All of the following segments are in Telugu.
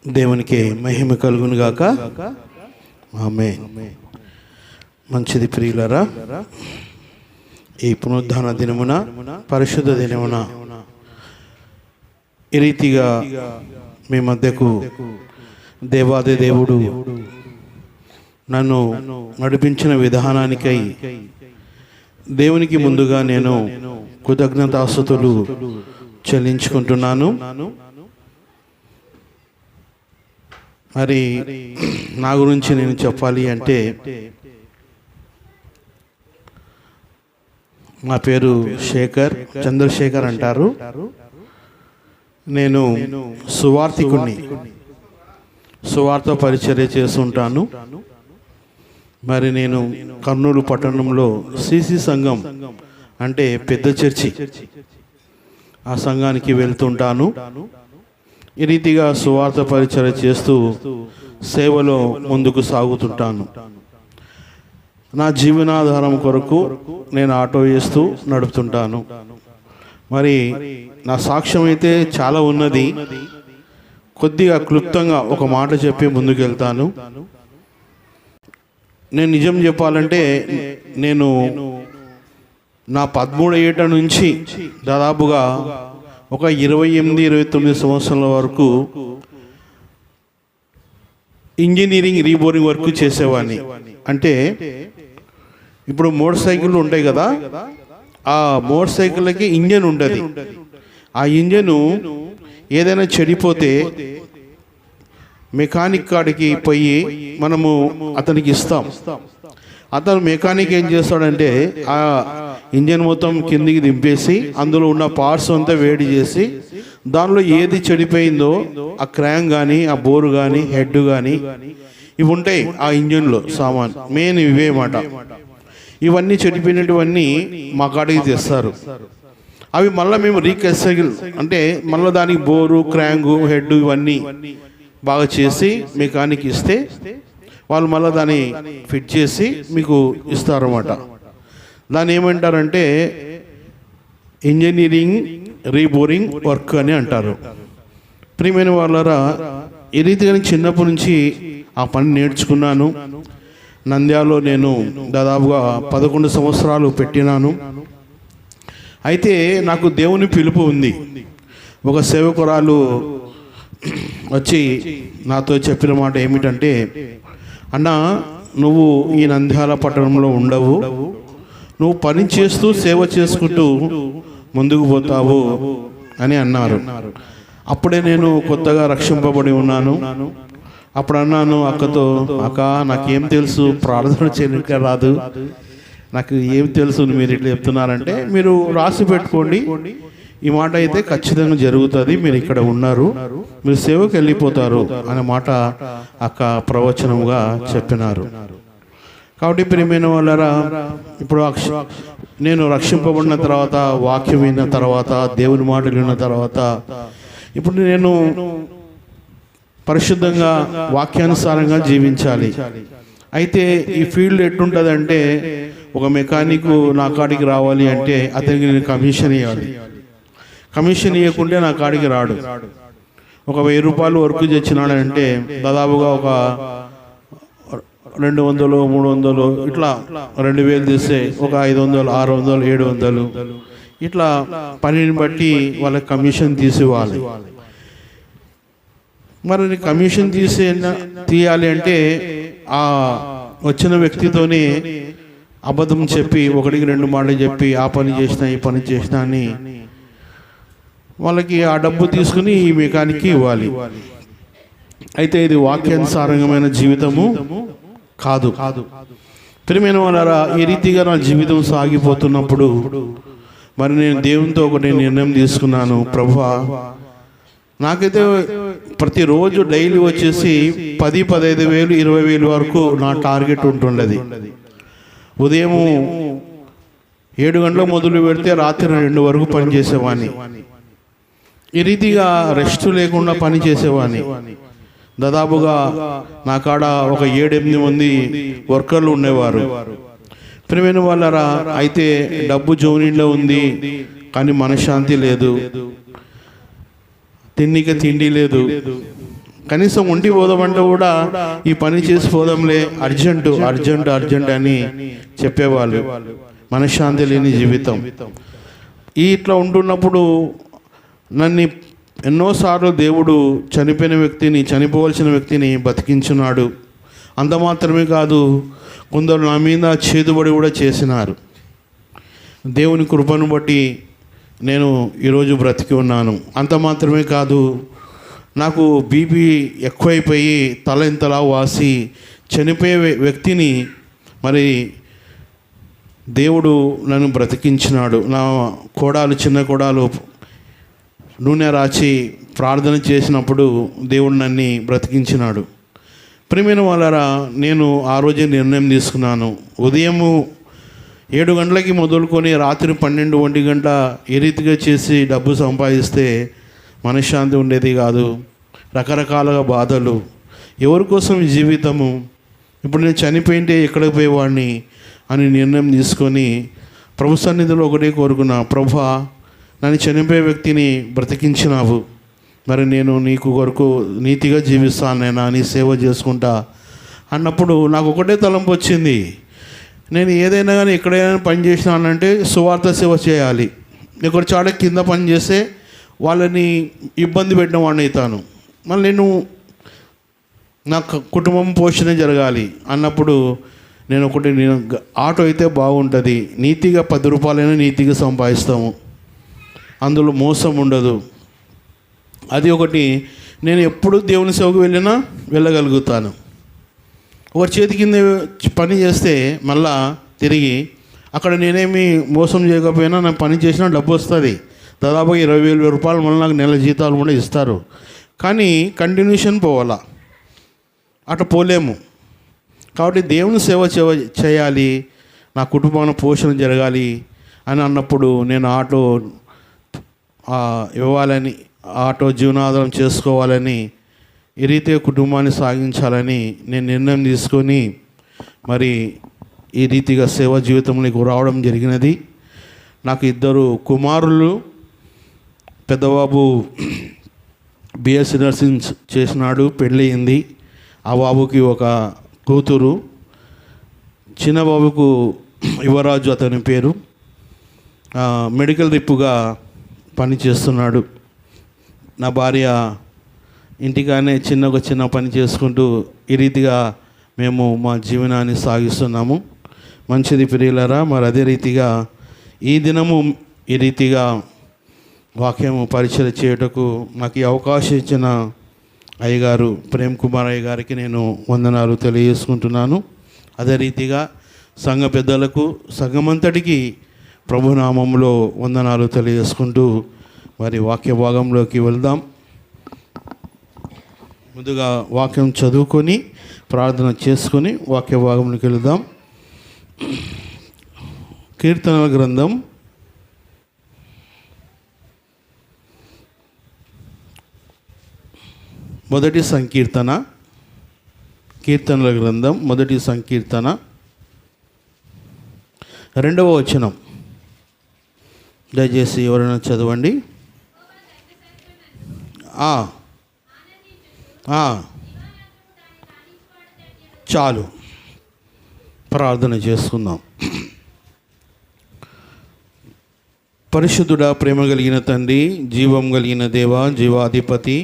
దేవునికి మహిమ కలుగును గాక. ఆమేన్. మంచిది ప్రియులారా, ఈ పునరుద్ధాన దినమున, పరిశుద్ధ దినమున ఈ రీతిగా మీ మధ్యకు దేవాది దేవుడు నన్ను నడిపించిన విధానానికై దేవునికి ముందుగా నేను కృతజ్ఞతాస్తుతులు చెల్లించుకుంటున్నాను. మరి నా గురించి నేను చెప్పాలి అంటే, నా పేరు శేఖర్, చంద్రశేఖర్ అంటారు. నేను సువార్థికుణ్ణి, సువార్త పరిచర్య చేస్తుంటాను. మరి నేను కర్నూలు పట్టణంలో సిసి సంఘం అంటే పెద్ద చర్చి, ఆ సంఘానికి వెళ్తుంటాను. ఈ రీతిగా సువార్త పరిచర్య చేస్తూ సేవలో ముందుకు సాగుతుంటాను. నా జీవనాధారం కొరకు నేను ఆటో వేస్తూ నడుపుతుంటాను. మరి నా సాక్ష్యం అయితే చాలా ఉన్నది. కొద్దిగా క్లుప్తంగా ఒక మాట చెప్పి ముందుకు వెళ్తాను. నేను నిజం చెప్పాలంటే, నేను నా 13 ఏట నుంచి దాదాపుగా ఒక 28-29 సంవత్సరాల వరకు ఇంజనీరింగ్ రీబోరింగ్ వర్క్ చేసేవాడిని. అంటే ఇప్పుడు మోటార్ సైకిళ్ళు ఉంటాయి కదా, ఆ మోటార్ సైకిళ్ళకి ఇంజన్ ఉంటుంది. ఆ ఇంజను ఏదైనా చెడిపోతే మెకానిక్ కాడికి పోయి మనము అతనికి ఇస్తాం. అతను మెకానిక్ ఏం చేస్తాడంటే, ఆ ఇంజన్ మొత్తం కిందికి దింపేసి అందులో ఉన్న పార్ట్స్ అంతా వేడి చేసి దానిలో ఏది చెడిపోయిందో ఆ క్రాంక్ కానీ, ఆ బోరు కానీ, హెడ్ కానీ, ఇవి ఉంటాయి ఆ ఇంజన్లో సామాన్. మెయిన్ ఇవే మాట. ఇవన్నీ చెడిపోయినటువన్నీ మా కాడికి తెస్తారు. అవి మళ్ళీ మేము రీసైకిల్ అంటే మళ్ళీ దానికి బోరు, క్రాంగు, హెడ్ ఇవన్నీ బాగా చేసి మెకానిక్ ఇస్తే వాళ్ళు మళ్ళీ దాన్ని ఫిట్ చేసి మీకు ఇస్తారన్నమాట. దాన్ని ఏమంటారంటే ఇంజనీరింగ్ రీబోరింగ్ వర్క్ అని అంటారు. ప్రియమైన వాళ్ళరా, ఈ రీతిగా చిన్నప్పటి నుంచి ఆ పని నేర్చుకున్నాను. నంద్యాలలో నేను దాదాపుగా 11 సంవత్సరాలు పెట్టినాను. అయితే నాకు దేవుని పిలుపు ఉంది. ఒక సేవకురాలు వచ్చి నాతో చెప్పిన మాట ఏమిటంటే, అన్నా, నువ్వు ఈ నంద్యాల పట్టణంలో ఉండవు, నువ్వు పని చేస్తూ సేవ చేసుకుంటూ ముందుకు పోతావు అని అన్నారు. అప్పుడే నేను కొత్తగా రక్షింపబడి ఉన్నాను. అప్పుడు అన్నాను అక్కతో, అక్క నాకేం తెలుసు, ప్రార్థన చేయడానికి రాదు, నాకు ఏం తెలుసు, మీరు ఇట్లా చెప్తున్నారంటే, మీరు రాసి పెట్టుకోండి, ఈ మాట అయితే ఖచ్చితంగా జరుగుతుంది, మీరు ఇక్కడ ఉన్నారు, మీరు సేవకు వెళ్ళిపోతారు అనే మాట అక్క ప్రవచనముగా చెప్పినారు. కాబట్టి ప్రియమైన వాళ్ళరా, ఇప్పుడు నేను రక్షింపబడిన తర్వాత, వాక్యం విన్న తర్వాత, దేవుని మాటలు విన్న తర్వాత, ఇప్పుడు నేను పరిశుద్ధంగా వాక్యానుసారంగా జీవించాలి. అయితే ఈ ఫీల్డ్ ఎట్లుంటుందంటే, ఒక మెకానిక్ నా కాడికి రావాలి అంటే అతనికి నేను కమిషన్ ఇవ్వాలి. కమిషన్ ఇవ్వకుంటే నా కాడికి రాడు. ఒక 1000 రూపాయలు వర్క్ తెచ్చినాడంటే దాదాపుగా ఒక 200, 300 ఇట్లా 2000 తీస్తే ఒక 500, 600, 700 ఇట్లా పనిని బట్టి వాళ్ళకి కమిషన్ తీసివ్వాలి. మరి కమిషన్ తీయాలి అంటే ఆ వచ్చిన వ్యక్తితోనే అబద్ధం చెప్పి, 1-2 మాటలు చెప్పి, ఆ పని చేసినా ఈ పని చేసినా అని వాళ్ళకి ఆ డబ్బు తీసుకుని ఈ మెకానిక్కి ఇవ్వాలి. అయితే ఇది వాక్యానుసారమైన జీవితము కాదు. ప్రియమైన వాళ్ళారా, ఈ రీతిగా నా జీవితం సాగిపోతున్నప్పుడు మరి నేను దేవునితో ఒకటి నిర్ణయం తీసుకున్నాను. ప్రభువా, నాకైతే ప్రతిరోజు డైలీ వచ్చేసి 10, 15 వేలు, 20 వేలు వరకు నా టార్గెట్ ఉంటుండేది. ఉదయం 7 గంటలకు మొదలు పెడితే రాత్రి 2 వరకు పని చేసేవాడిని. ఈ రీతిగా రెస్ట్ లేకుండా పని చేసేవాడిని. దాదాపుగా నా కాడ ఒక 7-8 మంది వర్కర్లు ఉండేవారు. ప్రియమైన వాళ్ళరా, అయితే డబ్బు జోనీలో ఉంది కానీ మనశ్శాంతి లేదు, తిండికి తిండి లేదు, కనీసం ఉండి పోదామంటే కూడా ఈ పని చేసి పోదాంలే, అర్జెంటు అర్జెంటు అర్జెంట్ అని చెప్పేవాళ్ళు. మనశ్శాంతి లేని జీవితం. ఇట్లా ఉంటున్నప్పుడు నన్ను ఎన్నోసార్లు దేవుడు చనిపోవలసిన వ్యక్తిని బతికించున్నాడు. అంత మాత్రమే కాదు, కొందరు నా మీద చేదుబడి కూడా చేసినారు. దేవుని కృపను బట్టి నేను ఈరోజు బ్రతికి ఉన్నాను. అంత మాత్రమే కాదు, నాకు బీపీ ఎక్కువైపోయి తల ఇంతలా వాసి చనిపోయే వ్యక్తిని మరి దేవుడు నన్ను బ్రతికించినాడు. నా చిన్న కోడాలు నూనె రాచి ప్రార్థన చేసినప్పుడు దేవుడు నన్ను బ్రతికించినాడు. ప్రియమైన వాళ్ళారా, నేను ఆ రోజే నిర్ణయం తీసుకున్నాను. ఉదయము 7 గంటలకి మొదలుకొని రాత్రి 12-1 గంట ఏ రీతిగా చేసి డబ్బు సంపాదిస్తే మనశ్శాంతి ఉండేది కాదు. రకరకాలుగా బాధలు. ఎవరి కోసం ఈ జీవితము? ఇప్పుడు నేను చనిపోయింటే ఎక్కడికి పోయేవాడిని అని నిర్ణయం తీసుకొని ప్రభు సన్నిధిలో ఒకటే కోరుకున్నా, ప్రభువా, నన్ను చనిపోయే వ్యక్తిని బ్రతికించినావు, మరి నేను నీకు కొరకు నీతిగా జీవిస్తాను, నేను నీ సేవ చేసుకుంటా అన్నప్పుడు నాకు ఒకటే తలంపు వచ్చింది. నేను ఏదైనా కానీ ఎక్కడైనా పని చేసినానంటే సువార్త సేవ చేయాలి. ఇక్కడ చాడ కింద పని చేస్తే వాళ్ళని ఇబ్బంది పెట్టిన వాడిని అవుతాను. మళ్ళీ నేను నా కుటుంబం పోషణ జరగాలి అన్నప్పుడు నేను ఆటో అయితే బాగుంటుంది, నీతిగా 10 రూపాయలైనా నీతిగా సంపాదిస్తాము, అందులో మోసం ఉండదు. అది ఒకటి. నేను ఎప్పుడు దేవుని సేవకు వెళ్ళగలుగుతాను. ఒకరి చేతి కింద పని చేస్తే మళ్ళా తిరిగి అక్కడ నేనేమి మోసం చేయకపోయినా నాకు పని చేసినా డబ్బు వస్తుంది. దాదాపుగా 20,000 రూపాయలు మళ్ళీ నాకు నెల జీతాలు కూడా ఇస్తారు. కానీ కంటిన్యూషన్ పోవాలా, అట్లా పోలేము. కాబట్టి దేవుని సేవ చేయాలి, నా కుటుంబాన్ని పోషణ జరగాలి అని అన్నప్పుడు నేను ఆటో ఇవ్వాలని, ఆటో జీవనాధారం చేసుకోవాలని, ఈ రీతిగా కుటుంబాన్ని సాగించాలని నేను నిర్ణయం తీసుకొని మరి ఈ రీతిగా సేవా జీవితంలోకి రావడం జరిగినది. నాకు 2 కుమారులు. పెద్దబాబు బిఎస్సి నర్సింగ్ చేసినాడు, పెళ్ళయింది. ఆ బాబుకి ఒక కూతురు. చిన్న బాబుకు యువరాజు అతని పేరు. మెడికల్ రిప్పుగా పని చేస్తున్నాడు. నా భార్య ఇంటికానే చిన్న పని చేసుకుంటూ ఈ రీతిగా మేము మా జీవనాన్ని సాగిస్తున్నాము. మంచిది ప్రియులారా. మరి అదే రీతిగా ఈ దినము ఈ రీతిగా వాక్యము పరిచయం చేయుటకు నాకు ఈ అవకాశం ఇచ్చిన అయ్యగారు ప్రేమ్ కుమార్ అయ్య గారికి నేను వందనాలు తెలియజేసుకుంటున్నాను. అదే రీతిగా సంఘ పెద్దలకు, సంఘమంతటికి ప్రభునామంలో వందనాలు తెలియజేసుకుంటూ మరి వాక్య భాగంలోకి వెళ్దాం. ముందుగా వాక్యం చదువుకొని ప్రార్థన చేసుకొని వాక్య భాగంలోకి వెళ్దాం. కీర్తనల గ్రంథం 1వ సంకీర్తన, కీర్తనల గ్రంథం 1వ సంకీర్తన 2వ వచనం. దయచేసి ఎవరైనా చదవండి. చాలు, ప్రార్థన చేసుకుందాం. పరిశుద్ధుడా, ప్రేమ కలిగిన తండ్రి, జీవం కలిగిన దేవా, జీవాధిపతి,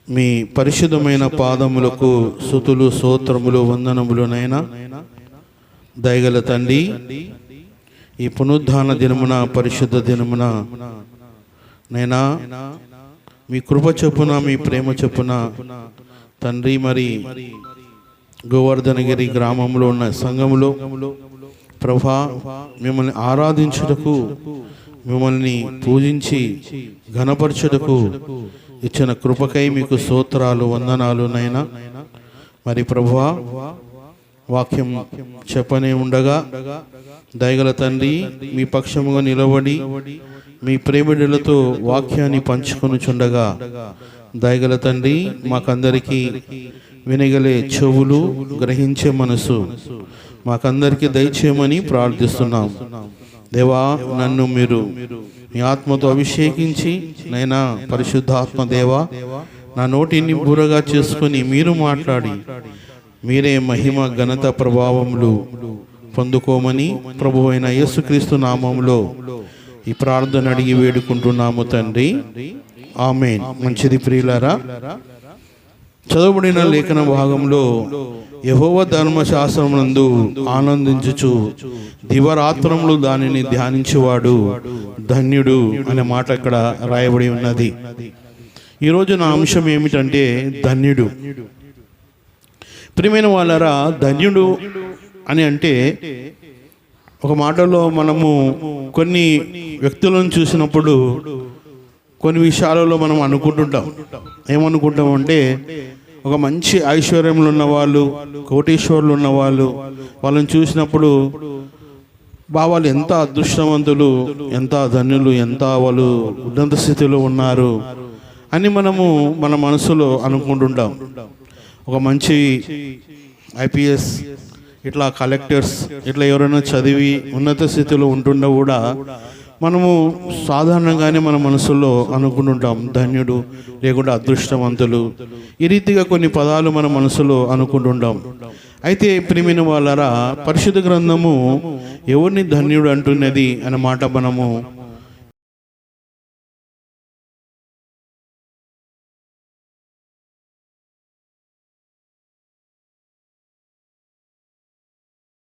మీ పరిశుద్ధమైన పాదములకు స్తుతులు, స్తోత్రములు, వందనములు నైనా. దయగల తండ్రి, ఈ పునరుద్ధాన దినమున, పరిశుద్ధ దినమున నైనా మీ కృప చొప్పున, మీ ప్రేమ చొప్పున తండ్రి, మరి గోవర్ధనగిరి గ్రామంలో ఉన్న సంఘములో ప్రభా మిమ్మల్ని ఆరాధించుటకు, మిమ్మల్ని పూజించి ఘనపరచుటకు ఇచ్చిన కృపకై మీకు స్తోత్రాలు, వందనాలు నైనా. మరి ప్రభువా, వాక్యం చెప్పనే ఉండగా దయగల తండ్రి మీ పక్షముగా నిలబడి మీ ప్రేమిడులతో వాక్యాన్ని పంచుకొనుచుండగా దయగల తండ్రి మాకందరికీ వినగలే చెవులు, గ్రహించే మనసు మాకందరికీ దయచేయమని ప్రార్థిస్తున్నాం. దేవా, నన్ను మీరు మీ ఆత్మతో అభిషేకించి నైనా పరిశుద్ధాత్మ దేవా నా నోటిని బూరగా చేసుకొని మీరు మాట్లాడి మీరే మహిమ ఘనత ప్రభావములు పొందుకోమని ప్రభు అయిన యేసుక్రీస్తు నామములో ఈ ప్రార్థన అడిగి వేడుకుంటున్నాము తండ్రి, ఆమేన్. మంచిది ప్రియులారా, చదవబడిన లేఖన భాగంలో యెహోవా ధర్మశాస్త్రమునందు ఆనందించుచు దివరాత్రములు దానిని ధ్యానించేవాడు ధన్యుడు అనే మాట ఇక్కడ రాయబడి ఉన్నది. ఈరోజు నా అంశం ఏమిటంటే ధన్యుడు. ప్రియమైన వాళ్ళారా, ధన్యుడు అని అంటే ఒక మాటలో మనము కొన్ని వ్యక్తులను చూసినప్పుడు కొన్ని విషయాలలో మనం అనుకుంటుంటాం. ఏమనుకుంటాం అంటే ఒక మంచి ఐశ్వర్యంలో ఉన్నవాళ్ళు, కోటీశ్వరులు ఉన్నవాళ్ళు, వాళ్ళని చూసినప్పుడు వాళ్ళు ఎంత అదృష్టవంతులు, ఎంత ధన్యులు, ఎంత వాళ్ళు ఉన్నత స్థితిలో ఉన్నారు అని మనము మన మనసులో అనుకుంటుంటాం. ఒక మంచి ఐపీఎస్, ఇట్లా కలెక్టర్స్, ఇట్లా ఎవరైనా చదివి ఉన్నత స్థితిలో ఉంటుండ కూడా మనము సాధారణంగానే మన మనసులో అనుకుంటుంటాం ధన్యుడు, లేకుంటే అదృష్టవంతులు. ఈ రీతిగా కొన్ని పదాలు మన మనసులో అనుకుంటుంటాం. అయితే ప్రియమైన వాళ్ళారా, పరిశుద్ధ గ్రంథము ఎవరిని ధన్యుడు అంటున్నది అనే మాట మనము